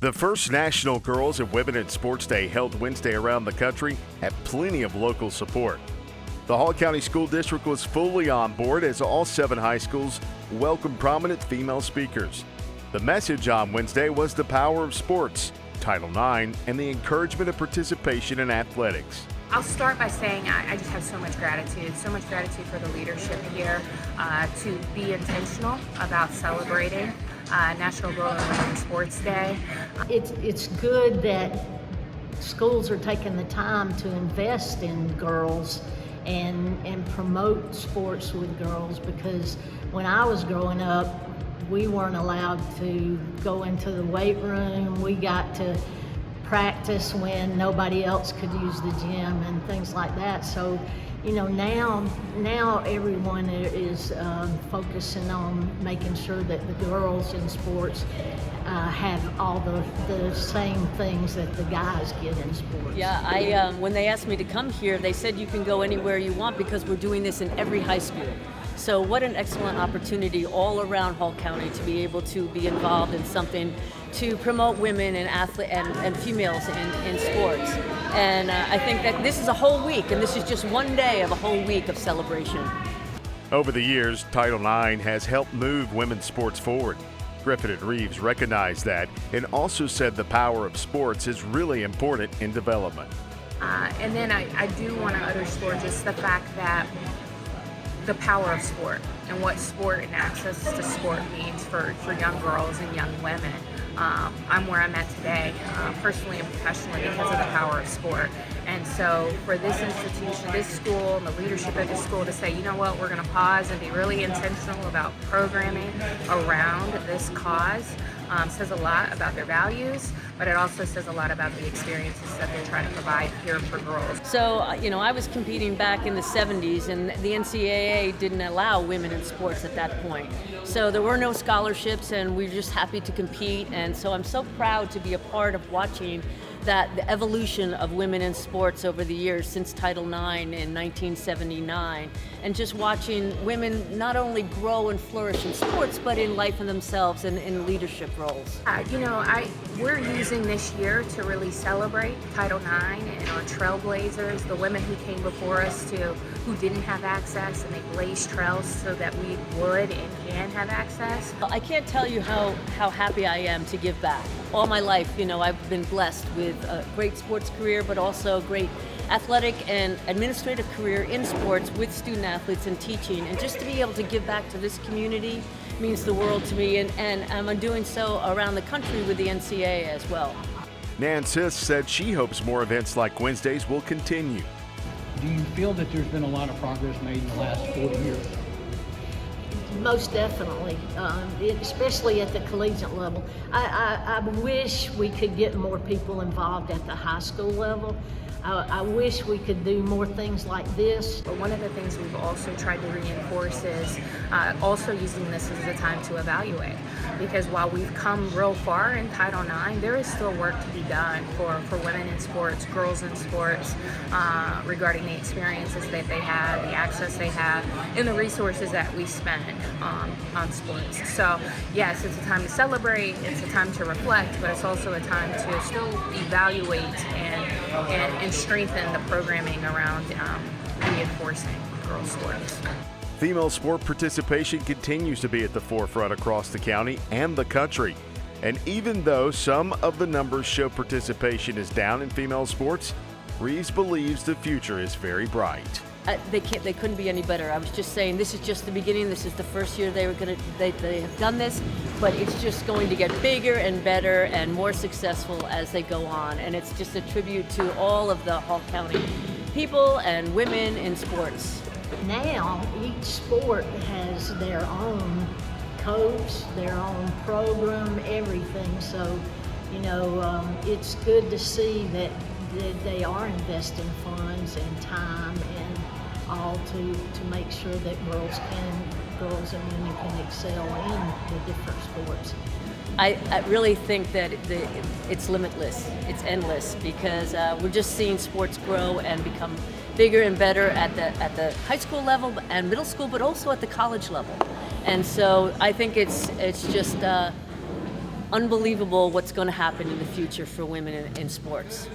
The first National Girls and Women in Sports Day held Wednesday around the country had plenty of local support. The Hall County School District was fully on board as all 7 high schools welcomed prominent female speakers. The message on Wednesday was the power of sports, Title IX, and the encouragement of participation in athletics. I'll start by saying I just have so much gratitude for the leadership here to be intentional about celebrating National Girls and Women in Sports Day. It's good that schools are taking the time to invest in girls and promote sports with girls, because when I was growing up, we weren't allowed to go into the weight room. We got to practice when nobody else could use the gym and things like that. So, now everyone is focusing on making sure that the girls in sports have all the same things that the guys get in sports. Yeah, when they asked me to come here, they said you can go anywhere you want because we're doing this in every high school. So what an excellent opportunity all around Hall County to be able to be involved in something to promote women and females in sports. And I think that this is a whole week, and this is just one day of a whole week of celebration. Over the years, Title IX has helped move women's sports forward. Griffin and Reeves recognized that and also said the power of sports is really important in development. And then I do want to underscore just the fact that the power of sport and what sport and access to sport means for young girls and young women. I'm where I'm at today, personally and professionally, because of the power of sport. And so for this institution, this school, and the leadership of this school to say, you know what, we're going to pause and be really intentional about programming around this cause says a lot about their values, but it also says a lot about the experiences that they're trying to provide here for girls. So, I was competing back in the 70s, and the NCAA didn't allow women in sports at that point. So there were no scholarships, and we were just happy to compete. And so I'm so proud to be a part of watching the evolution of women in sports over the years since Title IX in 1979, and just watching women not only grow and flourish in sports, but in life and themselves and in leadership roles. We're using this year to really celebrate Title IX and our trailblazers, the women who came before us who didn't have access, and they blazed trails so that we would and can have access. I can't tell you how happy I am to give back. All my life, I've been blessed with a great sports career, but also a great athletic and administrative career in sports with student athletes and teaching. And just to be able to give back to this community means the world to me, and I'm doing so around the country with the NCAA as well. Nan Sis said she hopes more events like Wednesdays will continue. Do you feel that there's been a lot of progress made in the last 40 years? Most definitely, especially at the collegiate level. I wish we could get more people involved at the high school level. I wish we could do more things like this. But one of the things we've also tried to reinforce is also using this as a time to evaluate. Because while we've come real far in Title IX, there is still work to be done for women in sports, girls in sports, regarding the experiences that they have, the access they have, and the resources that we spend on sports. So yes, it's a time to celebrate, it's a time to reflect, but it's also a time to still evaluate and strengthen the programming around reinforcing girls' sports. Female sport participation continues to be at the forefront across the county and the country. And even though some of the numbers show participation is down in female sports, Reeves believes the future is very bright. They couldn't be any better. I was just saying, this is just the beginning. This is the first year they have done this, but it's just going to get bigger and better and more successful as they go on. And it's just a tribute to all of the Hall County people and women in sports. Now, each sport has their own coach, their own program, everything. So, it's good to see that they are investing funds and time and all to make sure that girls and women can excel in the different sports. I really think that it's limitless, it's endless, because we're just seeing sports grow and become bigger and better at the high school level and middle school, but also at the college level. And so I think it's just unbelievable what's going to happen in the future for women in sports.